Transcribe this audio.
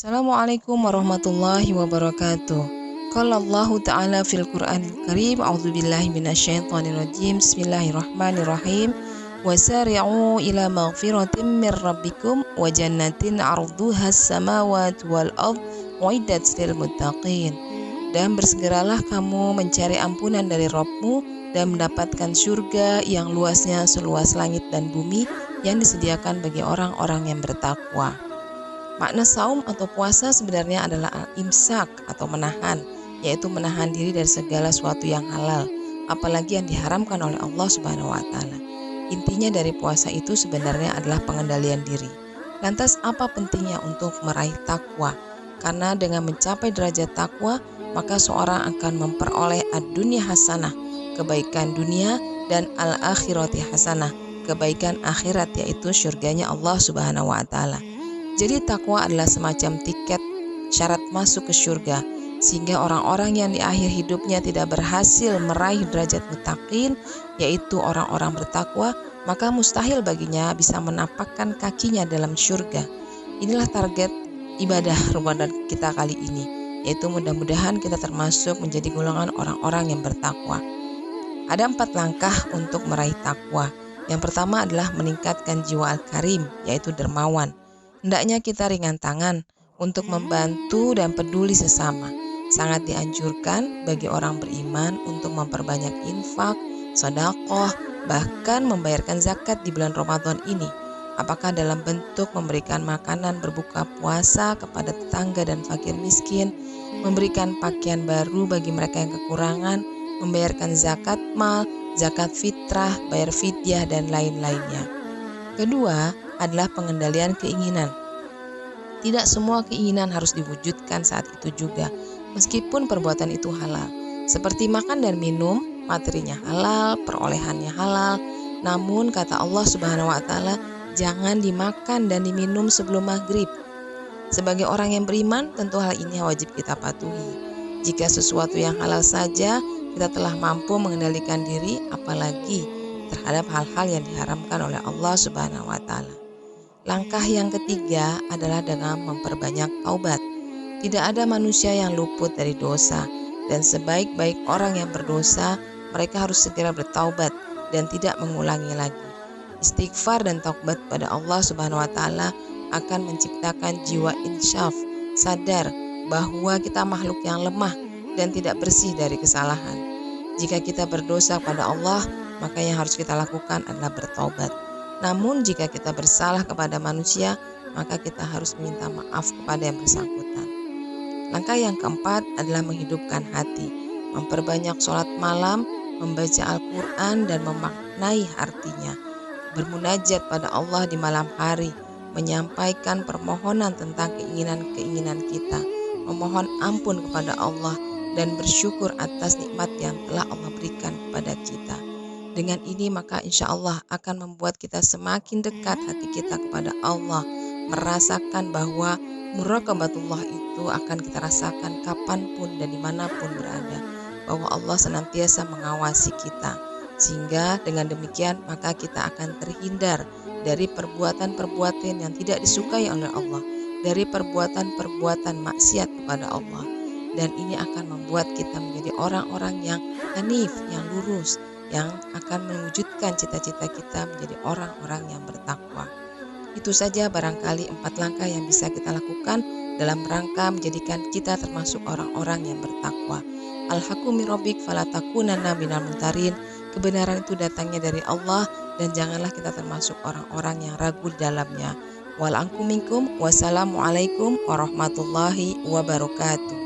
Assalamualaikum warahmatullahi wabarakatuh. Qala Allah Ta'ala fil Qur'anil Karim, a'udzubillahi minasyaitonirrajim. Bismillahirrahmanirrahim. Wasari'u ila maghfiratin min rabbikum wa jannatin 'arduhas samawati wal ard uiddat lil muttaqin. Dan bersegeralah kamu mencari ampunan dari Rabbmu dan mendapatkan surga yang luasnya seluas langit dan bumi yang disediakan bagi orang-orang yang bertakwa. Makna saum atau puasa sebenarnya adalah al-imsak atau menahan, yaitu menahan diri dari segala sesuatu yang halal, apalagi yang diharamkan oleh Allah Subhanahu wa Ta'ala. Intinya dari puasa itu sebenarnya adalah pengendalian diri. Lantas apa pentingnya untuk meraih takwa? Karena dengan mencapai derajat takwa, maka seorang akan memperoleh ad-dunya hasanah, kebaikan dunia, dan al-akhirati hasanah, kebaikan akhirat, yaitu surganya Allah Subhanahu wa Ta'ala. Jadi takwa adalah semacam tiket syarat masuk ke surga, sehingga orang-orang yang di akhir hidupnya tidak berhasil meraih derajat muttaqin, yaitu orang-orang bertakwa, maka mustahil baginya bisa menapakkan kakinya dalam surga. Inilah target ibadah Ramadan kita kali ini, yaitu mudah-mudahan kita termasuk menjadi golongan orang-orang yang bertakwa. Ada 4 langkah untuk meraih takwa. Yang pertama adalah meningkatkan jiwa al-karim, yaitu dermawan. Hendaknya kita ringan tangan untuk membantu dan peduli sesama. Sangat dianjurkan bagi orang beriman untuk memperbanyak infak, sedekah, bahkan membayarkan zakat di bulan Ramadan ini. Apakah dalam bentuk memberikan makanan berbuka puasa kepada tetangga dan fakir miskin, memberikan pakaian baru bagi mereka yang kekurangan, membayarkan zakat mal, zakat fitrah, bayar fidyah, dan lain-lainnya. Kedua adalah pengendalian keinginan. Tidak semua keinginan harus diwujudkan saat itu juga, meskipun perbuatan itu halal. Seperti makan dan minum, materinya halal, perolehannya halal. Namun kata Allah Subhanahu wa Ta'ala, jangan dimakan dan diminum sebelum maghrib. Sebagai orang yang beriman, tentu hal ini wajib kita patuhi. Jika sesuatu yang halal saja kita telah mampu mengendalikan diri, apalagi terhadap hal-hal yang diharamkan oleh Allah Subhanahu wa Ta'ala. Langkah yang ketiga adalah dengan memperbanyak taubat. Tidak ada manusia yang luput dari dosa, dan sebaik-baik orang yang berdosa, mereka harus segera bertaubat dan tidak mengulangi lagi. Istighfar dan taubat pada Allah Subhanahu wa Ta'ala akan menciptakan jiwa insyaf, sadar bahwa kita makhluk yang lemah dan tidak bersih dari kesalahan. Jika kita berdosa pada Allah, maka yang harus kita lakukan adalah bertaubat. Namun jika kita bersalah kepada manusia, maka kita harus meminta maaf kepada yang bersangkutan. Langkah yang keempat adalah menghidupkan hati, memperbanyak sholat malam, membaca Al-Quran dan memaknai artinya, bermunajat pada Allah di malam hari, menyampaikan permohonan tentang keinginan-keinginan kita, memohon ampun kepada Allah, dan bersyukur atas nikmat yang telah Allah berikan kepada kita. Dengan ini maka insya Allah akan membuat kita semakin dekat hati kita kepada Allah, merasakan bahwa muraqabatullah itu akan kita rasakan kapanpun dan dimanapun berada, bahwa Allah senantiasa mengawasi kita, sehingga dengan demikian maka kita akan terhindar dari perbuatan-perbuatan yang tidak disukai oleh Allah, dari perbuatan-perbuatan maksiat kepada Allah. Dan ini akan membuat kita menjadi orang-orang yang hanif, yang lurus, yang akan mewujudkan cita-cita kita menjadi orang-orang yang bertakwa. Itu saja barangkali 4 langkah yang bisa kita lakukan dalam rangka menjadikan kita termasuk orang-orang yang bertakwa. Al-haqqu min rabbik fala takunanna minal mumtarin. Kebenaran itu datangnya dari Allah dan janganlah kita termasuk orang-orang yang ragu di dalamnya. Wal ankum minkum. Wassalamualaikum warahmatullahi wabarakatuh.